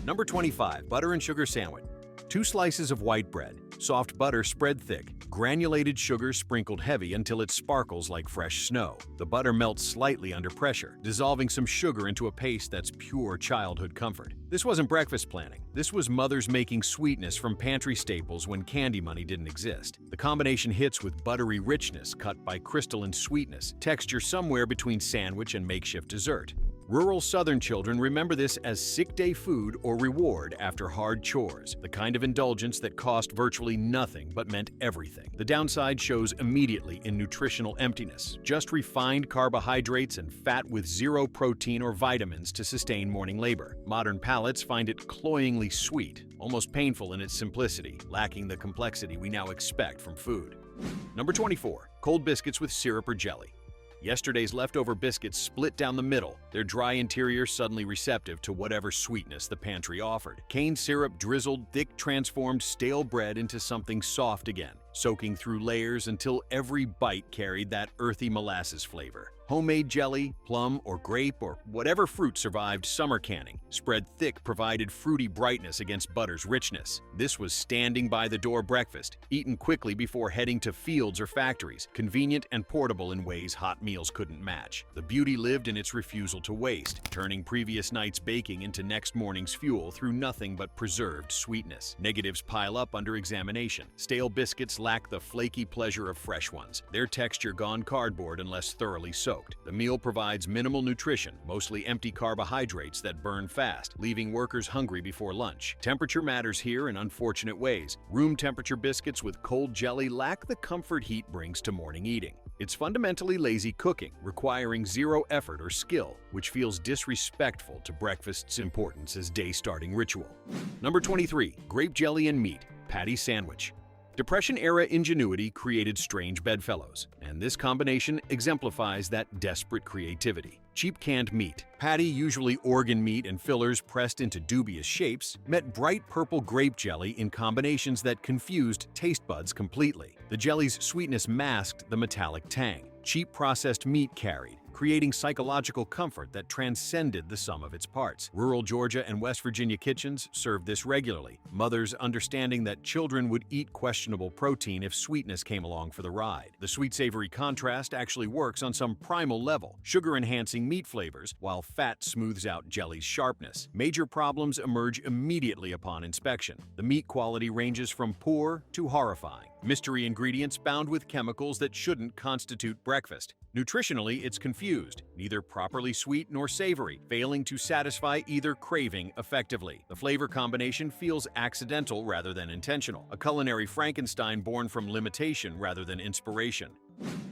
Number 25. Butter and sugar sandwich. 2 slices of white bread, soft butter spread thick, granulated sugar sprinkled heavy until it sparkles like fresh snow. The butter melts slightly under pressure, dissolving some sugar into a paste that's pure childhood comfort. This wasn't breakfast planning. This was mothers making sweetness from pantry staples when candy money didn't exist. The combination hits with buttery richness cut by crystalline sweetness, texture somewhere between sandwich and makeshift dessert. Rural Southern children remember this as sick day food or reward after hard chores, the kind of indulgence that cost virtually nothing but meant everything. The downside shows immediately in nutritional emptiness, just refined carbohydrates and fat with zero protein or vitamins to sustain morning labor. Modern palates find it cloyingly sweet, almost painful in its simplicity, lacking the complexity we now expect from food. Number 24. Cold biscuits with syrup or jelly. Yesterday's leftover biscuits split down the middle, their dry interior suddenly receptive to whatever sweetness the pantry offered. Cane syrup drizzled thick, transformed stale bread into something soft again, soaking through layers until every bite carried that earthy molasses flavor. Homemade jelly, plum or grape or whatever fruit survived summer canning, spread thick provided fruity brightness against butter's richness. This was standing by the door breakfast, eaten quickly before heading to fields or factories, convenient and portable in ways hot meals couldn't match. The beauty lived in its refusal to waste, turning previous night's baking into next morning's fuel through nothing but preserved sweetness. Negatives pile up under examination. Stale biscuits lack the flaky pleasure of fresh ones, their texture gone cardboard unless thoroughly soaked. The meal provides minimal nutrition, mostly empty carbohydrates that burn fast, leaving workers hungry before lunch. Temperature matters here in unfortunate ways. Room temperature biscuits with cold jelly lack the comfort heat brings to morning eating. It's fundamentally lazy cooking, requiring zero effort or skill, which feels disrespectful to breakfast's importance as day-starting ritual. Number 23. Grape jelly and meat, patty sandwich. Depression-era ingenuity created strange bedfellows, and this combination exemplifies that desperate creativity. Cheap canned meat, patty, usually organ meat and fillers pressed into dubious shapes, met bright purple grape jelly in combinations that confused taste buds completely. The jelly's sweetness masked the metallic tang. Cheap processed meat carried, creating psychological comfort that transcended the sum of its parts. Rural Georgia and West Virginia kitchens served this regularly, mothers understanding that children would eat questionable protein if sweetness came along for the ride. The sweet-savory contrast actually works on some primal level, sugar-enhancing meat flavors, while fat smooths out jelly's sharpness. Major problems emerge immediately upon inspection. The meat quality ranges from poor to horrifying. Mystery ingredients bound with chemicals that shouldn't constitute breakfast. Nutritionally, it's confused, neither properly sweet nor savory, failing to satisfy either craving effectively. The flavor combination feels accidental rather than intentional, a culinary Frankenstein born from limitation rather than inspiration.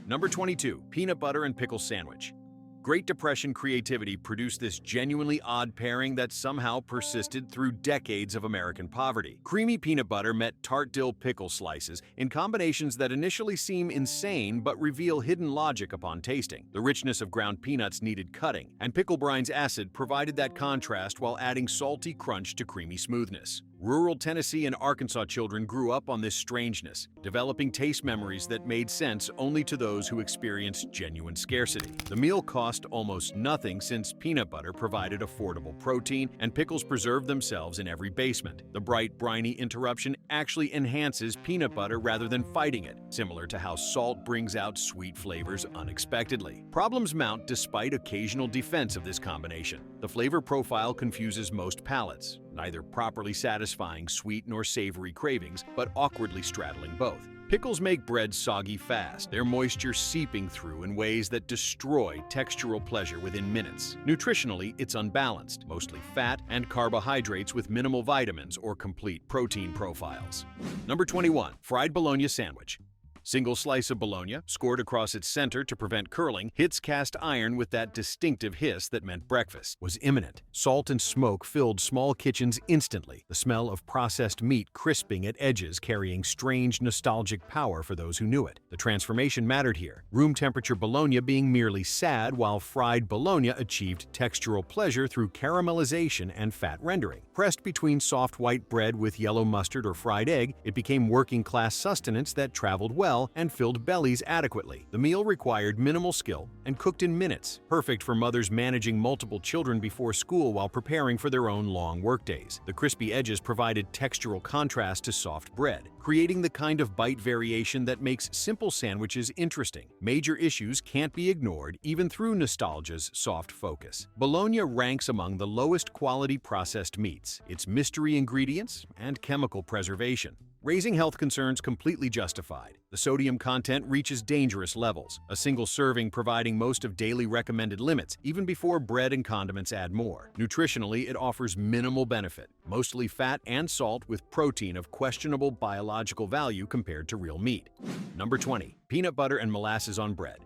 Number 22. Peanut butter and pickle sandwich. Great Depression creativity produced this genuinely odd pairing that somehow persisted through decades of American poverty. Creamy peanut butter met tart dill pickle slices in combinations that initially seem insane but reveal hidden logic upon tasting. The richness of ground peanuts needed cutting, and pickle brine's acid provided that contrast while adding salty crunch to creamy smoothness. Rural Tennessee and Arkansas children grew up on this strangeness, developing taste memories that made sense only to those who experienced genuine scarcity. The meal cost almost nothing since peanut butter provided affordable protein and pickles preserved themselves in every basement. The bright, briny interruption actually enhances peanut butter rather than fighting it, similar to how salt brings out sweet flavors unexpectedly. Problems mount despite occasional defense of this combination. The flavor profile confuses most palates, neither properly satisfying sweet nor savory cravings, but awkwardly straddling both. Pickles make bread soggy fast, their moisture seeping through in ways that destroy textural pleasure within minutes. Nutritionally, it's unbalanced, mostly fat and carbohydrates with minimal vitamins or complete protein profiles. Number 21. Fried bologna sandwich. Single slice of bologna, scored across its center to prevent curling, hits cast iron with that distinctive hiss that meant breakfast was imminent. Salt and smoke filled small kitchens instantly, the smell of processed meat crisping at edges carrying strange nostalgic power for those who knew it. The transformation mattered here, room temperature bologna being merely sad while fried bologna achieved textural pleasure through caramelization and fat rendering. Pressed between soft white bread with yellow mustard or fried egg, it became working-class sustenance that traveled well well and filled bellies adequately. The meal required minimal skill and cooked in minutes, perfect for mothers managing multiple children before school while preparing for their own long workdays. The crispy edges provided textural contrast to soft bread, creating the kind of bite variation that makes simple sandwiches interesting. Major issues can't be ignored even through nostalgia's soft focus. Bologna ranks among the lowest quality processed meats, its mystery ingredients and chemical preservation, raising health concerns completely justified. The sodium content reaches dangerous levels, a single serving providing most of daily recommended limits, even before bread and condiments add more. Nutritionally, it offers minimal benefit, mostly fat and salt with protein of questionable biological value compared to real meat. Number 20. Peanut butter and molasses on bread.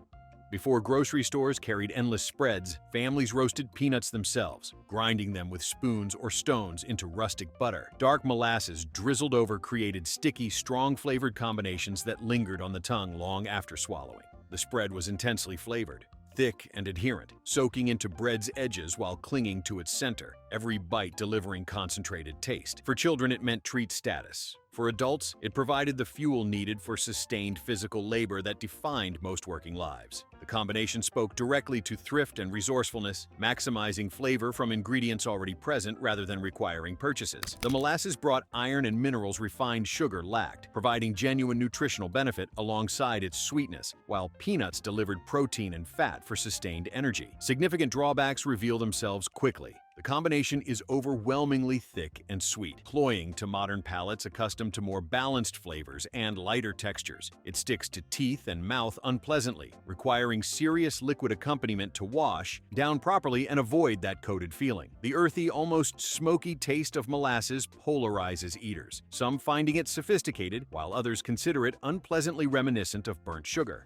Before grocery stores carried endless spreads, families roasted peanuts themselves, grinding them with spoons or stones into rustic butter. Dark molasses drizzled over created sticky, strong-flavored combinations that lingered on the tongue long after swallowing. The spread was intensely flavored, thick and adherent, soaking into bread's edges while clinging to its center, every bite delivering concentrated taste. For children, it meant treat status. For adults, it provided the fuel needed for sustained physical labor that defined most working lives. The combination spoke directly to thrift and resourcefulness, maximizing flavor from ingredients already present rather than requiring purchases. The molasses brought iron and minerals refined sugar lacked, providing genuine nutritional benefit alongside its sweetness, while peanuts delivered protein and fat for sustained energy. Significant drawbacks reveal themselves quickly. The combination is overwhelmingly thick and sweet, cloying to modern palates accustomed to more balanced flavors and lighter textures. It sticks to teeth and mouth unpleasantly, requiring serious liquid accompaniment to wash down properly and avoid that coated feeling. The earthy, almost smoky taste of molasses polarizes eaters, some finding it sophisticated, while others consider it unpleasantly reminiscent of burnt sugar.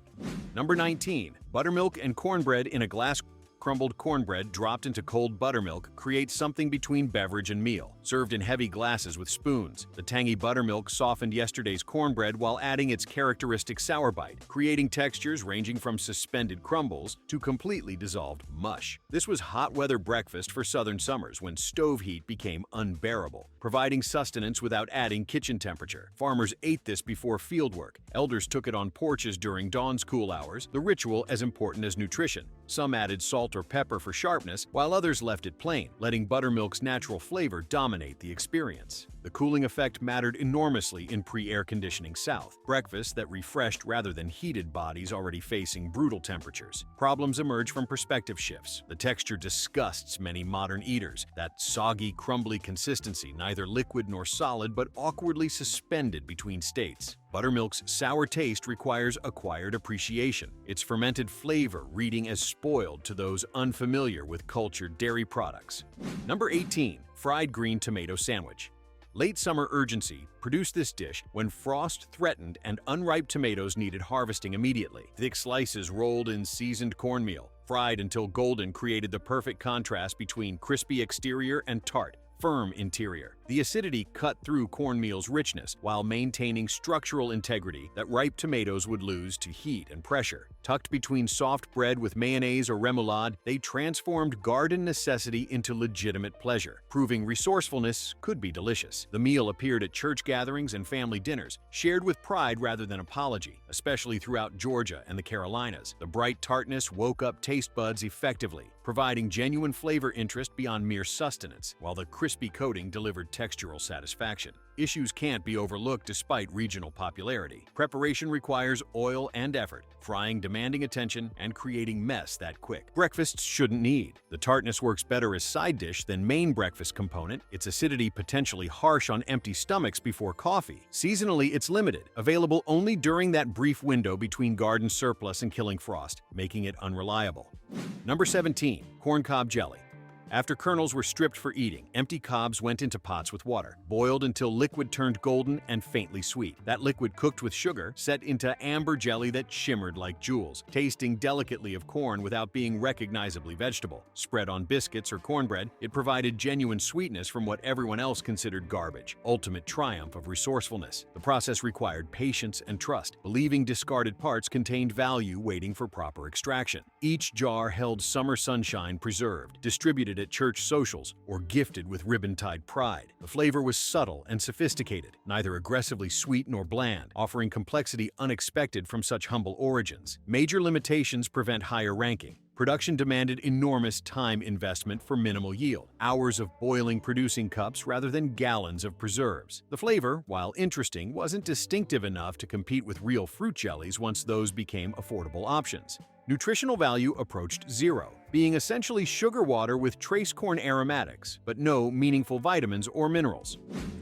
Number 19. Buttermilk and cornbread in a glass. Crumbled cornbread dropped into cold buttermilk creates something between beverage and meal. Served in heavy glasses with spoons, the tangy buttermilk softened yesterday's cornbread while adding its characteristic sour bite, creating textures ranging from suspended crumbles to completely dissolved mush. This was hot weather breakfast for southern summers when stove heat became unbearable, providing sustenance without adding kitchen temperature. Farmers ate this before fieldwork. Elders took it on porches during dawn's cool hours, the ritual as important as nutrition. Some added salt or pepper for sharpness, while others left it plain, letting buttermilk's natural flavor dominate the experience. The cooling effect mattered enormously in pre-air conditioning South, breakfasts that refreshed rather than heated bodies already facing brutal temperatures. Problems emerge from perspective shifts. The texture disgusts many modern eaters, that soggy, crumbly consistency, neither liquid nor solid but awkwardly suspended between states. Buttermilk's sour taste requires acquired appreciation, its fermented flavor reading as spoiled to those unfamiliar with cultured dairy products. Number 18. Fried green tomato sandwich. Late summer urgency produced this dish when frost threatened and unripe tomatoes needed harvesting immediately. Thick slices rolled in seasoned cornmeal, fried until golden, created the perfect contrast between crispy exterior and tart, firm interior. The acidity cut through cornmeal's richness while maintaining structural integrity that ripe tomatoes would lose to heat and pressure. Tucked between soft bread with mayonnaise or remoulade, they transformed garden necessity into legitimate pleasure, proving resourcefulness could be delicious. The meal appeared at church gatherings and family dinners, shared with pride rather than apology, especially throughout Georgia and the Carolinas. The bright tartness woke up taste buds effectively, providing genuine flavor interest beyond mere sustenance, while the crispy coating delivered textural satisfaction. Issues can't be overlooked despite regional popularity. Preparation requires oil and effort, frying demanding attention and creating mess that quick. Breakfasts shouldn't need. The tartness works better as side dish than main breakfast component, its acidity potentially harsh on empty stomachs before coffee. Seasonally, it's limited, available only during that brief window between garden surplus and killing frost, making it unreliable. Number 17. Corncob jelly. After kernels were stripped for eating, empty cobs went into pots with water, boiled until liquid turned golden and faintly sweet. That liquid cooked with sugar, set into amber jelly that shimmered like jewels, tasting delicately of corn without being recognizably vegetable. Spread on biscuits or cornbread, it provided genuine sweetness from what everyone else considered garbage, ultimate triumph of resourcefulness. The process required patience and trust, believing discarded parts contained value waiting for proper extraction. Each jar held summer sunshine preserved, distributed at church socials or gifted with ribbon-tied pride. The flavor was subtle and sophisticated, neither aggressively sweet nor bland, offering complexity unexpected from such humble origins. Major limitations prevent higher ranking. Production demanded enormous time investment for minimal yield, hours of boiling producing cups rather than gallons of preserves. The flavor, while interesting, wasn't distinctive enough to compete with real fruit jellies once those became affordable options. Nutritional value approached zero, being essentially sugar water with trace corn aromatics, but no meaningful vitamins or minerals.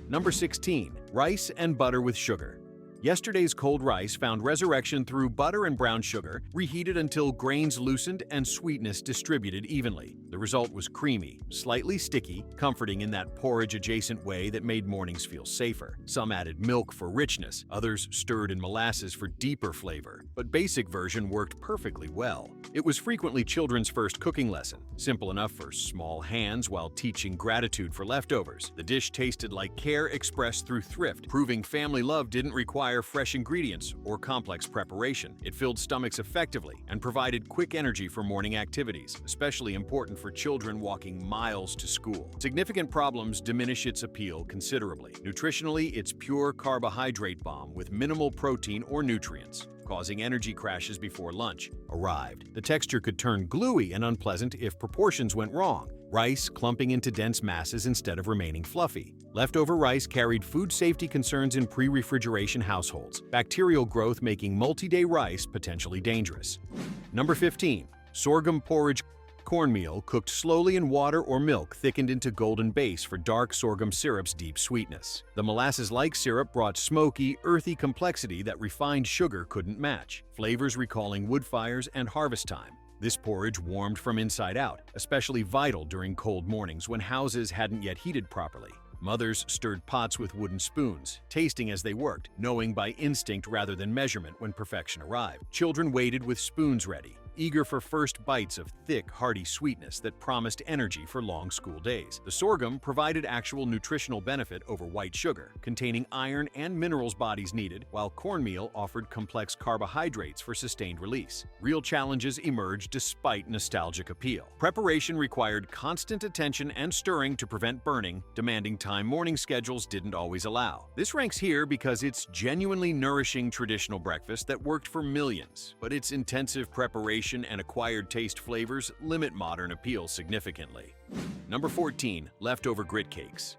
Number 16. Rice and butter with sugar. Yesterday's cold rice found resurrection through butter and brown sugar, reheated until grains loosened and sweetness distributed evenly. The result was creamy, slightly sticky, comforting in that porridge-adjacent way that made mornings feel safer. Some added milk for richness, others stirred in molasses for deeper flavor, but basic version worked perfectly well. It was frequently children's first cooking lesson, simple enough for small hands while teaching gratitude for leftovers. The dish tasted like care expressed through thrift, proving family love didn't require fresh ingredients or complex preparation. It filled stomachs effectively and provided quick energy for morning activities, especially important for children walking miles to school. Significant problems diminish its appeal considerably. Nutritionally, it's pure carbohydrate bomb with minimal protein or nutrients, causing energy crashes before lunch arrived. The texture could turn gluey and unpleasant if proportions went wrong, rice clumping into dense masses instead of remaining fluffy. Leftover rice carried food safety concerns in pre-refrigeration households, bacterial growth making multi-day rice potentially dangerous. Number 15. Sorghum porridge. Cornmeal cooked slowly in water or milk thickened into golden base for dark sorghum syrup's deep sweetness. The molasses-like syrup brought smoky, earthy complexity that refined sugar couldn't match, flavors recalling wood fires and harvest time. This porridge warmed from inside out, especially vital during cold mornings when houses hadn't yet heated properly. Mothers stirred pots with wooden spoons, tasting as they worked, knowing by instinct rather than measurement when perfection arrived. Children waited with spoons ready, eager for first bites of thick, hearty sweetness that promised energy for long school days. The sorghum provided actual nutritional benefit over white sugar, containing iron and minerals bodies needed, while cornmeal offered complex carbohydrates for sustained release. Real challenges emerged despite nostalgic appeal. Preparation required constant attention and stirring to prevent burning, demanding time morning schedules didn't always allow. This ranks here because it's genuinely nourishing traditional breakfast that worked for millions, but its intensive preparation and acquired taste flavors limit modern appeal significantly. Number 14. Leftover grit cakes.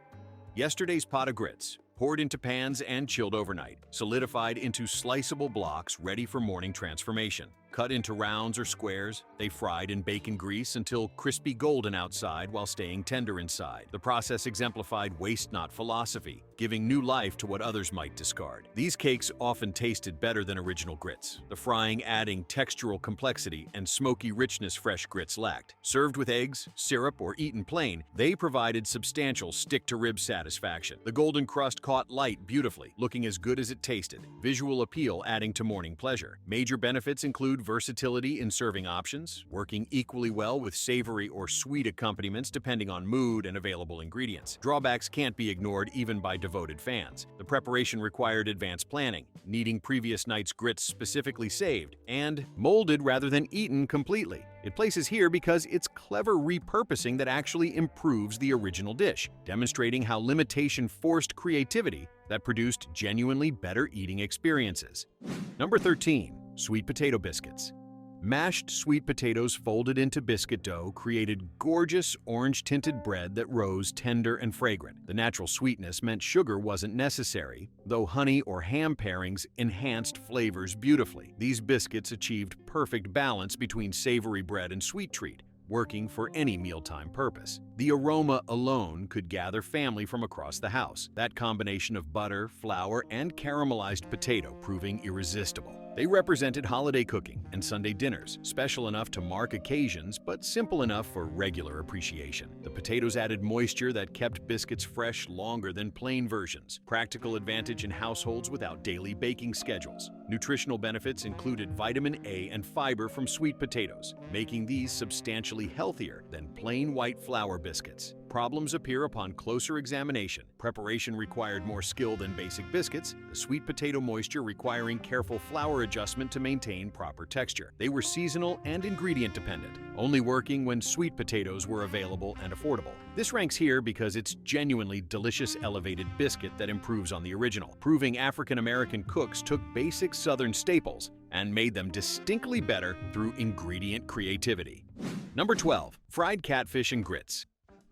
Yesterday's pot of grits, poured into pans and chilled overnight, solidified into sliceable blocks ready for morning transformation. Cut into rounds or squares, they fried in bacon grease until crispy golden outside while staying tender inside. The process exemplified waste not philosophy, giving new life to what others might discard. These cakes often tasted better than original grits, the frying adding textural complexity and smoky richness fresh grits lacked. Served with eggs, syrup, or eaten plain, they provided substantial stick-to-rib satisfaction. The golden crust caught light beautifully, looking as good as it tasted, visual appeal adding to morning pleasure. Major benefits include versatility in serving options, working equally well with savory or sweet accompaniments depending on mood and available ingredients. Drawbacks can't be ignored even by devoted fans. The preparation required advanced planning, needing previous night's grits specifically saved, and molded rather than eaten completely. It places here because it's clever repurposing that actually improves the original dish, demonstrating how limitation forced creativity that produced genuinely better eating experiences. Number 13. Sweet potato biscuits. Mashed sweet potatoes folded into biscuit dough created gorgeous orange-tinted bread that rose tender and fragrant. The natural sweetness meant sugar wasn't necessary, though honey or ham pairings enhanced flavors beautifully. These biscuits achieved perfect balance between savory bread and sweet treat, working for any mealtime purpose. The aroma alone could gather family from across the house, that combination of butter, flour, and caramelized potato proving irresistible. They represented holiday cooking and Sunday dinners, special enough to mark occasions but simple enough for regular appreciation. The potatoes added moisture that kept biscuits fresh longer than plain versions, practical advantage in households without daily baking schedules. Nutritional benefits included vitamin A and fiber from sweet potatoes, making these substantially healthier than plain white flour biscuits. Problems appear upon closer examination. Preparation required more skill than basic biscuits, the sweet potato moisture requiring careful flour adjustment to maintain proper texture. They were seasonal and ingredient dependent, only working when sweet potatoes were available and affordable. This ranks here because it's genuinely delicious elevated biscuit that improves on the original, proving African-American cooks took basic Southern staples and made them distinctly better through ingredient creativity. Number 12. Fried catfish and grits.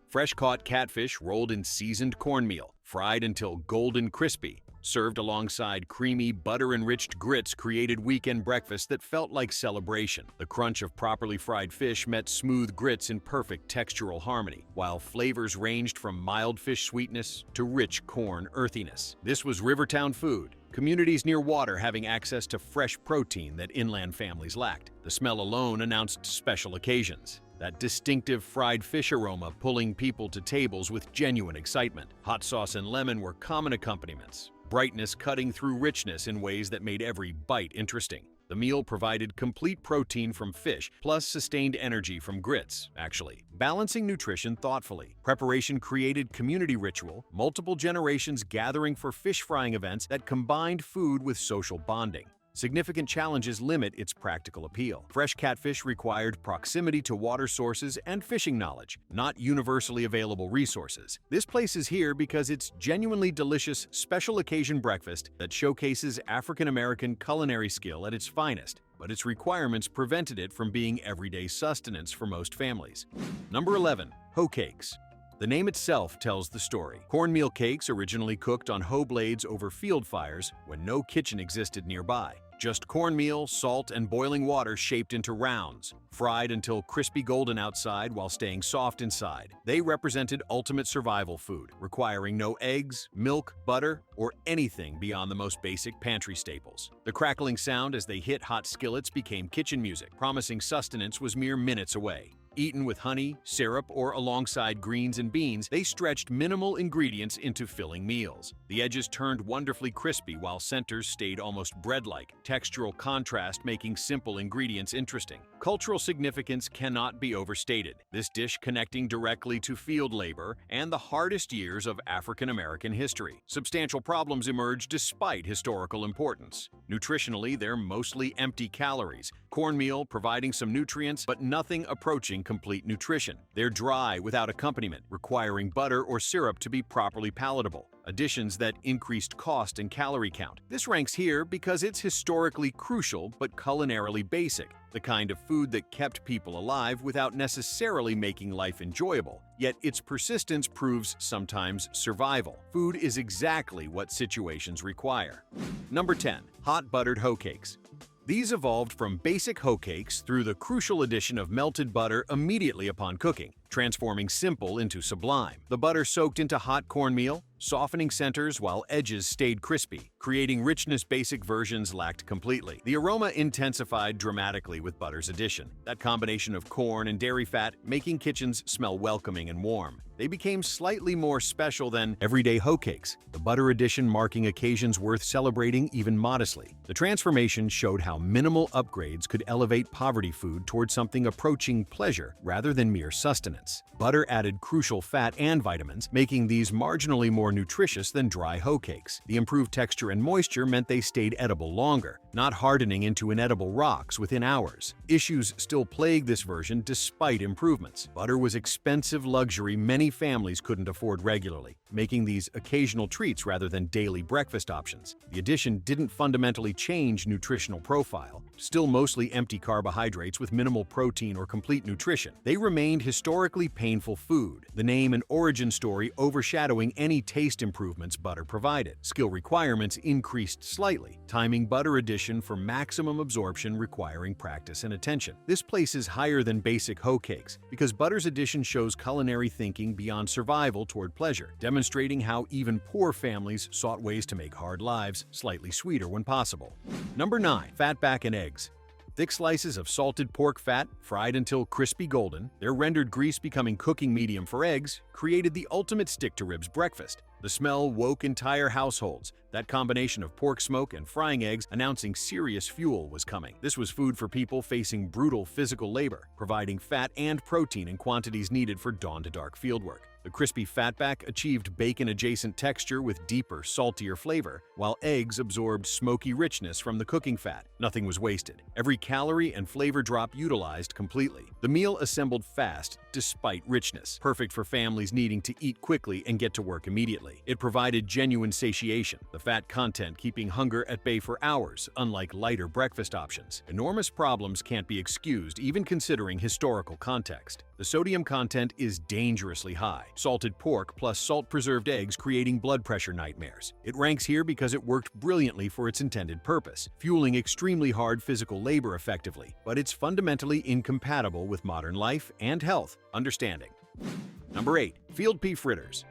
Fresh-caught catfish rolled in seasoned cornmeal, fried until golden crispy, served alongside creamy, butter-enriched grits created weekend breakfast that felt like celebration. The crunch of properly fried fish met smooth grits in perfect textural harmony, while flavors ranged from mild fish sweetness to rich corn earthiness. This was Rivertown food, communities near water having access to fresh protein that inland families lacked. The smell alone announced special occasions. That distinctive fried fish aroma pulling people to tables with genuine excitement. Hot sauce and lemon were common accompaniments, brightness cutting through richness in ways that made every bite interesting. The meal provided complete protein from fish, plus sustained energy from grits, actually, balancing nutrition thoughtfully. Preparation created community ritual, multiple generations gathering for fish frying events that combined food with social bonding. Significant challenges limit its practical appeal. Fresh catfish required proximity to water sources and fishing knowledge, not universally available resources. This place is here because it's genuinely delicious special occasion breakfast that showcases African-American culinary skill at its finest, but its requirements prevented it from being everyday sustenance for most families. Number 11. Hoe cakes. The name itself tells the story. Cornmeal cakes originally cooked on hoe blades over field fires when no kitchen existed nearby. Just cornmeal, salt, and boiling water shaped into rounds, fried until crispy golden outside while staying soft inside. They represented ultimate survival food, requiring no eggs, milk, butter, or anything beyond the most basic pantry staples. The crackling sound as they hit hot skillets became kitchen music, promising sustenance was mere minutes away. Eaten with honey, syrup, or alongside greens and beans, they stretched minimal ingredients into filling meals. The edges turned wonderfully crispy while centers stayed almost bread-like, textural contrast making simple ingredients interesting. Cultural significance cannot be overstated, this dish connecting directly to field labor and the hardest years of African-American history. Substantial problems emerged despite historical importance. Nutritionally, they're mostly empty calories, cornmeal providing some nutrients, but nothing approaching complete nutrition. They're dry without accompaniment, requiring butter or syrup to be properly palatable. Additions that increased cost and calorie count. This ranks here because it's historically crucial but culinarily basic, the kind of food that kept people alive without necessarily making life enjoyable. Yet its persistence proves sometimes survival. Food is exactly what situations require. Number 10. Hot buttered hoe cakes. These evolved from basic hoe cakes through the crucial addition of melted butter immediately upon cooking, transforming simple into sublime. The butter soaked into hot cornmeal, softening centers while edges stayed crispy, creating richness basic versions lacked completely. The aroma intensified dramatically with butter's addition, that combination of corn and dairy fat making kitchens smell welcoming and warm. They became slightly more special than everyday hoe cakes, the butter addition marking occasions worth celebrating even modestly. The transformation showed how minimal upgrades could elevate poverty food towards something approaching pleasure rather than mere sustenance. Butter added crucial fat and vitamins, making these marginally more nutritious than dry hoe cakes. The improved texture and moisture meant they stayed edible longer, not hardening into inedible rocks within hours. Issues still plague this version despite improvements. Butter was expensive luxury many families couldn't afford regularly, making these occasional treats rather than daily breakfast options. The addition didn't fundamentally change nutritional profile, still mostly empty carbohydrates with minimal protein or complete nutrition. They remained historically painful food, the name and origin story overshadowing any taste improvements butter provided. Skill requirements increased slightly, timing butter addition for maximum absorption requiring practice and attention. This places higher than basic hoe cakes because butter's addition shows culinary thinking beyond survival toward pleasure, demonstrating how even poor families sought ways to make hard lives slightly sweeter when possible. Number 9. Fatback and eggs. Thick slices of salted pork fat, fried until crispy golden, their rendered grease becoming cooking medium for eggs, created the ultimate stick-to-ribs breakfast. The smell woke entire households, that combination of pork smoke and frying eggs announcing serious fuel was coming. This was food for people facing brutal physical labor, providing fat and protein in quantities needed for dawn-to-dark fieldwork. The crispy Fatback achieved bacon-adjacent texture with deeper, saltier flavor, while eggs absorbed smoky richness from the cooking fat. Nothing was wasted. Every calorie and flavor drop utilized completely. The meal assembled fast, despite richness, perfect for families needing to eat quickly and get to work immediately. It provided genuine satiation, the fat content keeping hunger at bay for hours, unlike lighter breakfast options. Enormous problems can't be excused, even considering historical context. The sodium content is dangerously high. Salted pork plus salt-preserved eggs creating blood pressure nightmares. It ranks here because it worked brilliantly for its intended purpose, fueling extremely hard physical labor effectively, but it's fundamentally incompatible with modern life and health understanding. Number 8. Field pea fritters.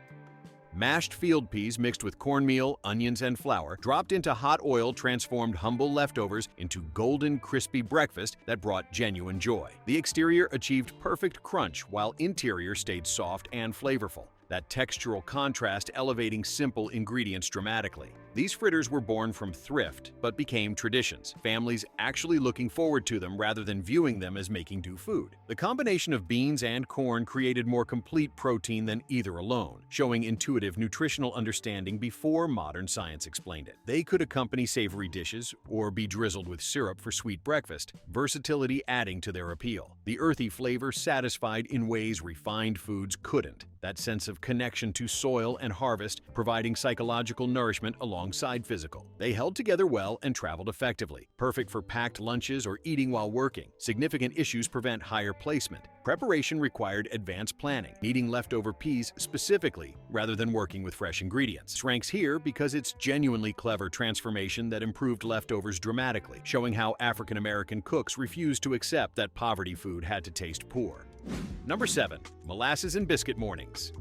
Mashed field peas mixed with cornmeal, onions, and flour dropped into hot oil transformed humble leftovers into golden, crispy breakfast that brought genuine joy. The exterior achieved perfect crunch while interior stayed soft and flavorful, that textural contrast elevating simple ingredients dramatically. These fritters were born from thrift, but became traditions, families actually looking forward to them rather than viewing them as making-do food. The combination of beans and corn created more complete protein than either alone, showing intuitive nutritional understanding before modern science explained it. They could accompany savory dishes or be drizzled with syrup for sweet breakfast, versatility adding to their appeal. The earthy flavor satisfied in ways refined foods couldn't, that sense of connection to soil and harvest providing psychological nourishment alongside physical. They held together well and traveled effectively, perfect for packed lunches or eating while working. Significant issues prevent higher placement. Preparation required advanced planning, needing leftover peas specifically rather than working with fresh ingredients. This ranks here because it's genuinely clever transformation that improved leftovers dramatically, showing how African American cooks refused to accept that poverty food had to taste poor. Number 7. Molasses and biscuit mornings.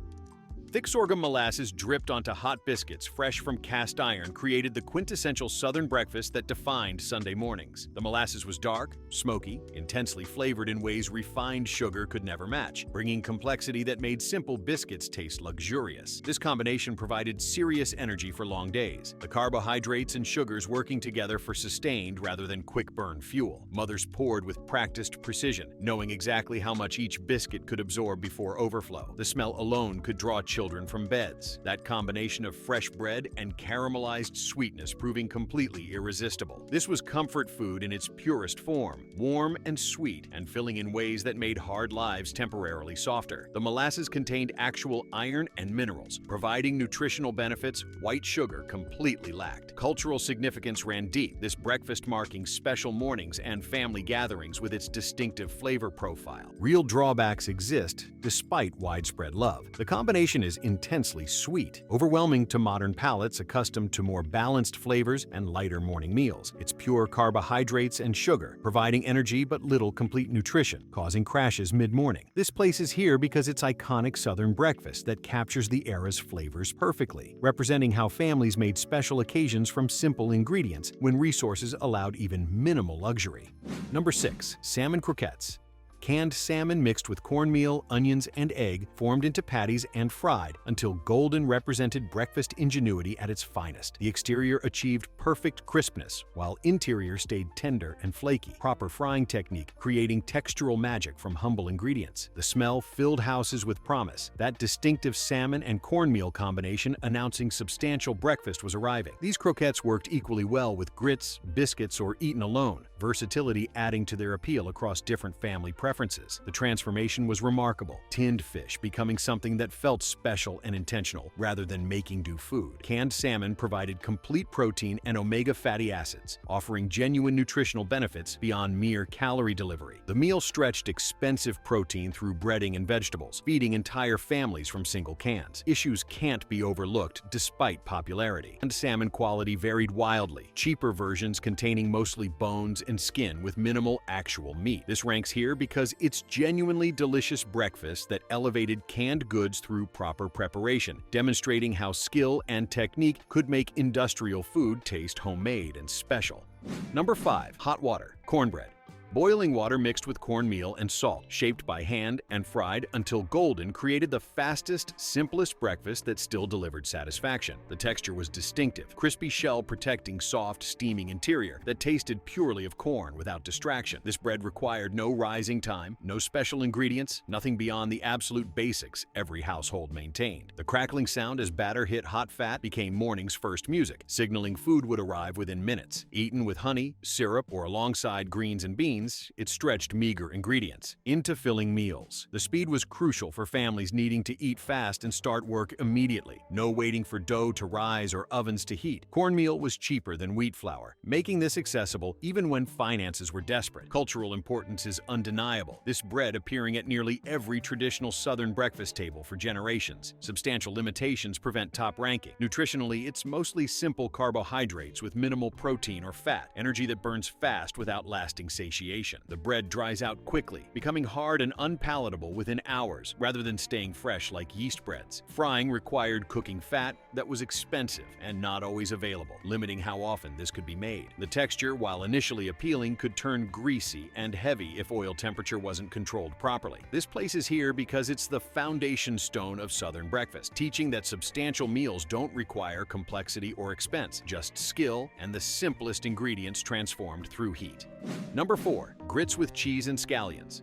Thick sorghum molasses dripped onto hot biscuits fresh from cast iron created the quintessential Southern breakfast that defined Sunday mornings. The molasses was dark, smoky, intensely flavored in ways refined sugar could never match, bringing complexity that made simple biscuits taste luxurious. This combination provided serious energy for long days, the carbohydrates and sugars working together for sustained rather than quick-burn fuel. Mothers poured with practiced precision, knowing exactly how much each biscuit could absorb before overflow. The smell alone could draw children from beds, that combination of fresh bread and caramelized sweetness proving completely irresistible. This was comfort food in its purest form, warm and sweet and filling in ways that made hard lives temporarily softer. The molasses contained actual iron and minerals, providing nutritional benefits white sugar completely lacked. Cultural significance ran deep, this breakfast marking special mornings and family gatherings with its distinctive flavor profile. Real drawbacks exist despite widespread love. The combination is intensely sweet, overwhelming to modern palates accustomed to more balanced flavors and lighter morning meals. It's pure carbohydrates and sugar, providing energy but little complete nutrition, causing crashes mid-morning. This place is here because it's iconic Southern breakfast that captures the era's flavors perfectly, representing how families made special occasions from simple ingredients when resources allowed even minimal luxury. Number 6. Salmon croquettes. Canned salmon mixed with cornmeal, onions, and egg formed into patties and fried until golden represented breakfast ingenuity at its finest. The exterior achieved perfect crispness, while interior stayed tender and flaky. Proper frying technique creating textural magic from humble ingredients. The smell filled houses with promise, that distinctive salmon and cornmeal combination announcing substantial breakfast was arriving. These croquettes worked equally well with grits, biscuits, or eaten alone, versatility adding to their appeal across different family preferences. The transformation was remarkable, tinned fish becoming something that felt special and intentional rather than making-do food. Canned salmon provided complete protein and omega fatty acids, offering genuine nutritional benefits beyond mere calorie delivery. The meal stretched expensive protein through breading and vegetables, feeding entire families from single cans. Issues can't be overlooked despite popularity. And salmon quality varied wildly, cheaper versions containing mostly bones and skin with minimal actual meat. This ranks here because it's genuinely delicious breakfast that elevated canned goods through proper preparation, demonstrating how skill and technique could make industrial food taste homemade and special. Number 5. Hot water, cornbread. Boiling water mixed with cornmeal and salt, shaped by hand and fried until golden, created the fastest, simplest breakfast that still delivered satisfaction. The texture was distinctive, crispy shell protecting soft, steaming interior that tasted purely of corn without distraction. This bread required no rising time, no special ingredients, nothing beyond the absolute basics every household maintained. The crackling sound as batter hit hot fat became morning's first music, signaling food would arrive within minutes. Eaten with honey, syrup, or alongside greens and beans, it stretched meager ingredients into filling meals. The speed was crucial for families needing to eat fast and start work immediately. No waiting for dough to rise or ovens to heat. Cornmeal was cheaper than wheat flour, making this accessible even when finances were desperate. Cultural importance is undeniable, this bread appearing at nearly every traditional Southern breakfast table for generations. Substantial limitations prevent top ranking. Nutritionally, it's mostly simple carbohydrates with minimal protein or fat, energy that burns fast without lasting satiation. The bread dries out quickly, becoming hard and unpalatable within hours rather than staying fresh like yeast breads. Frying required cooking fat that was expensive and not always available, limiting how often this could be made. The texture, while initially appealing, could turn greasy and heavy if oil temperature wasn't controlled properly. This places here because it's the foundation stone of Southern breakfast, teaching that substantial meals don't require complexity or expense, just skill and the simplest ingredients transformed through heat. Number 4. Grits with cheese and scallions.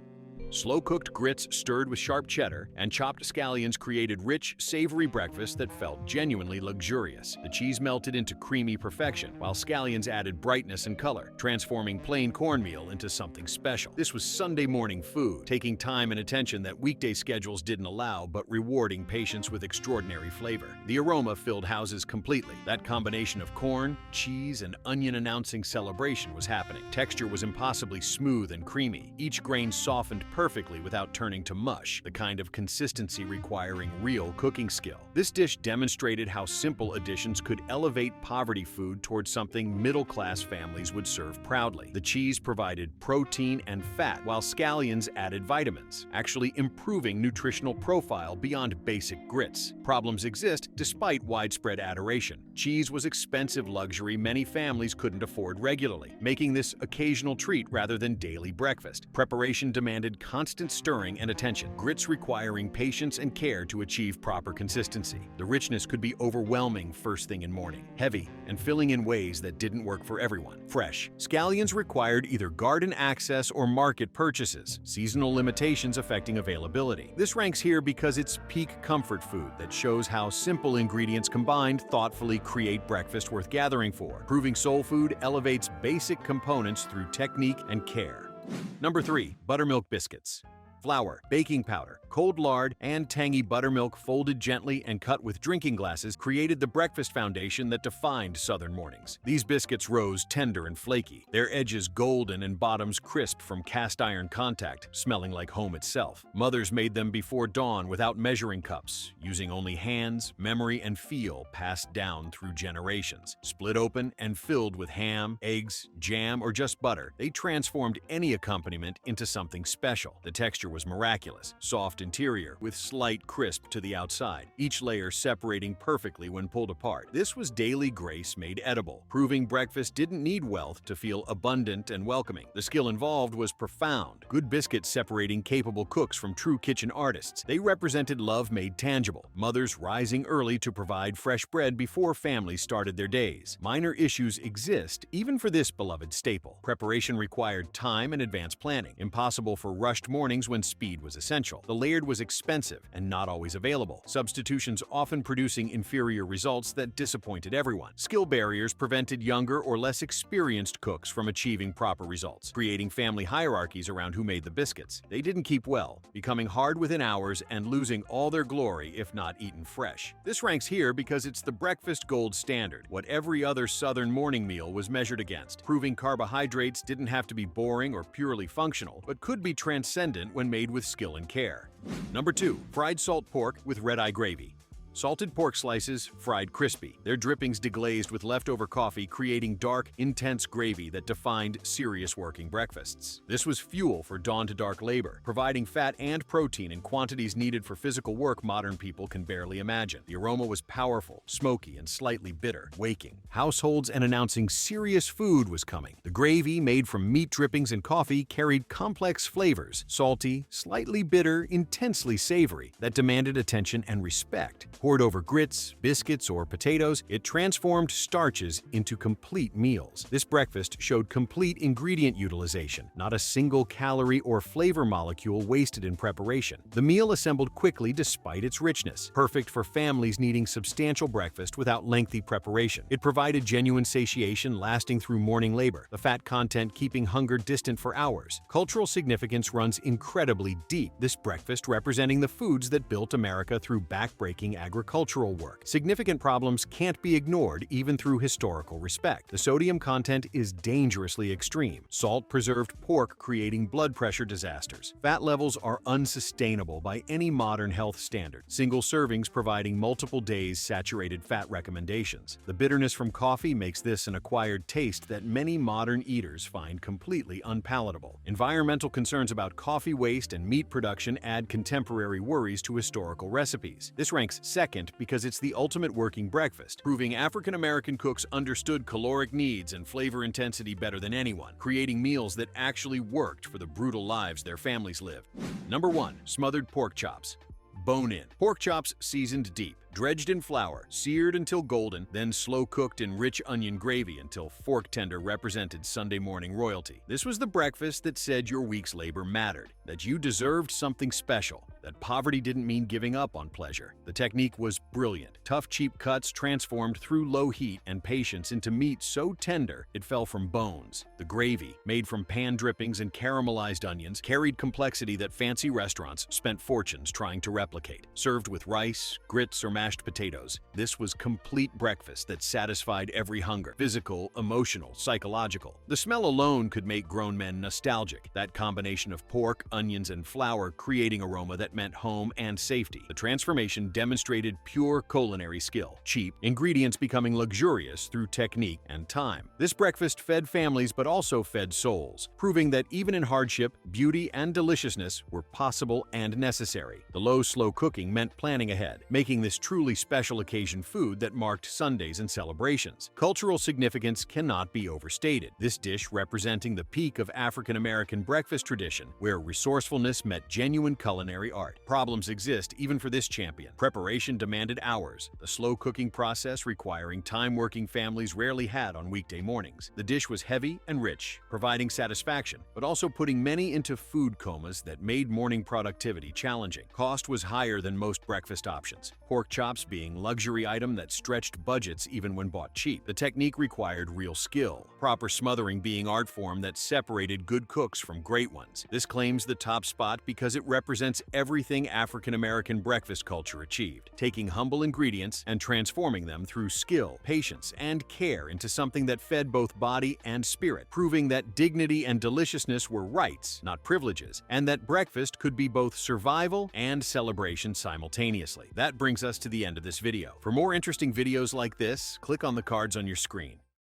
Slow-cooked grits stirred with sharp cheddar and chopped scallions created rich, savory breakfast that felt genuinely luxurious. The cheese melted into creamy perfection, while scallions added brightness and color, transforming plain cornmeal into something special. This was Sunday morning food, taking time and attention that weekday schedules didn't allow, but rewarding patience with extraordinary flavor. The aroma filled houses completely. That combination of corn, cheese, and onion announcing celebration was happening. Texture was impossibly smooth and creamy. Each grain softened perfectly without turning to mush, the kind of consistency requiring real cooking skill. This dish demonstrated how simple additions could elevate poverty food towards something middle-class families would serve proudly. The cheese provided protein and fat, while scallions added vitamins, actually improving nutritional profile beyond basic grits. Problems exist despite widespread adoration. Cheese was expensive luxury many families couldn't afford regularly, making this occasional treat rather than daily breakfast. Preparation demanded constant stirring and attention, grits requiring patience and care to achieve proper consistency. The richness could be overwhelming first thing in morning, heavy, and filling in ways that didn't work for everyone. Fresh. Scallions required either garden access or market purchases, seasonal limitations affecting availability. This ranks here because it's peak comfort food that shows how simple ingredients combined thoughtfully create breakfast worth gathering for. Proving soul food elevates basic components through technique and care. Number 3. Buttermilk biscuits. Flour, baking powder, cold lard, and tangy buttermilk folded gently and cut with drinking glasses created the breakfast foundation that defined Southern mornings. These biscuits rose tender and flaky, their edges golden and bottoms crisp from cast iron contact, smelling like home itself. Mothers made them before dawn without measuring cups, using only hands, memory, and feel passed down through generations. Split open and filled with ham, eggs, jam, or just butter, they transformed any accompaniment into something special. The texture was miraculous, soft interior with slight crisp to the outside, each layer separating perfectly when pulled apart. This was daily grace made edible, proving breakfast didn't need wealth to feel abundant and welcoming. The skill involved was profound. Good biscuits separating capable cooks from true kitchen artists. They represented love made tangible, mothers rising early to provide fresh bread before families started their days. Minor issues exist even for this beloved staple. Preparation required time and advanced planning, impossible for rushed mornings when speed was essential. The layered was expensive and not always available, substitutions often producing inferior results that disappointed everyone. Skill barriers prevented younger or less experienced cooks from achieving proper results, creating family hierarchies around who made the biscuits. They didn't keep well, becoming hard within hours and losing all their glory if not eaten fresh. This ranks here because it's the breakfast gold standard, what every other Southern morning meal was measured against, proving carbohydrates didn't have to be boring or purely functional, but could be transcendent when made with skill and care. Number 2. Fried salt pork with red-eye gravy. Salted pork slices, fried crispy, their drippings deglazed with leftover coffee, creating dark, intense gravy that defined serious working breakfasts. This was fuel for dawn-to-dark labor, providing fat and protein in quantities needed for physical work modern people can barely imagine. The aroma was powerful, smoky, and slightly bitter, waking households and announcing serious food was coming. The gravy, made from meat drippings and coffee, carried complex flavors, salty, slightly bitter, intensely savory, that demanded attention and respect. Poured over grits, biscuits, or potatoes, it transformed starches into complete meals. This breakfast showed complete ingredient utilization, not a single calorie or flavor molecule wasted in preparation. The meal assembled quickly despite its richness, perfect for families needing substantial breakfast without lengthy preparation. It provided genuine satiation lasting through morning labor, the fat content keeping hunger distant for hours. Cultural significance runs incredibly deep, this breakfast representing the foods that built America through backbreaking agricultural work. Significant problems can't be ignored even through historical respect. The sodium content is dangerously extreme. Salt-preserved pork creating blood pressure disasters. Fat levels are unsustainable by any modern health standard. Single servings providing multiple days saturated fat recommendations. The bitterness from coffee makes this an acquired taste that many modern eaters find completely unpalatable. Environmental concerns about coffee waste and meat production add contemporary worries to historical recipes. This ranks second because it's the ultimate working breakfast, proving African American cooks understood caloric needs and flavor intensity better than anyone, creating meals that actually worked for the brutal lives their families lived. Number 1. Smothered pork chops. Bone-in. Pork chops seasoned deep, dredged in flour, seared until golden, then slow-cooked in rich onion gravy until fork tender represented Sunday morning royalty. This was the breakfast that said your week's labor mattered, that you deserved something special, that poverty didn't mean giving up on pleasure. The technique was brilliant. Tough, cheap cuts transformed through low heat and patience into meat so tender it fell from bones. The gravy, made from pan drippings and caramelized onions, carried complexity that fancy restaurants spent fortunes trying to replicate. Served with rice, grits, or mashed potatoes, this was complete breakfast that satisfied every hunger, physical, emotional, psychological. The smell alone could make grown men nostalgic, that combination of pork, onions, and flour creating aroma that meant home and safety. The transformation demonstrated pure culinary skill, cheap ingredients becoming luxurious through technique and time. This breakfast fed families but also fed souls, proving that even in hardship, beauty and deliciousness were possible and necessary. The low, slow cooking meant planning ahead, making this truly special occasion food that marked Sundays and celebrations. Cultural significance cannot be overstated. This dish representing the peak of African American breakfast tradition, where resourcefulness met genuine culinary art. Problems exist even for this champion. Preparation demanded hours, the slow cooking process requiring time working families rarely had on weekday mornings. The dish was heavy and rich, providing satisfaction, but also putting many into food comas that made morning productivity challenging. Cost was higher than most breakfast options, pork chops being a luxury item that stretched budgets even when bought cheap. The technique required real skill, proper smothering being art form that separated good cooks from great ones. This claims the top spot because it represents everything African American breakfast culture achieved, taking humble ingredients and transforming them through skill, patience, and care into something that fed both body and spirit, proving that dignity and deliciousness were rights, not privileges, and that breakfast could be both survival and celebration simultaneously. That brings us to the end of this video. For more interesting videos like this, click on the cards on your screen.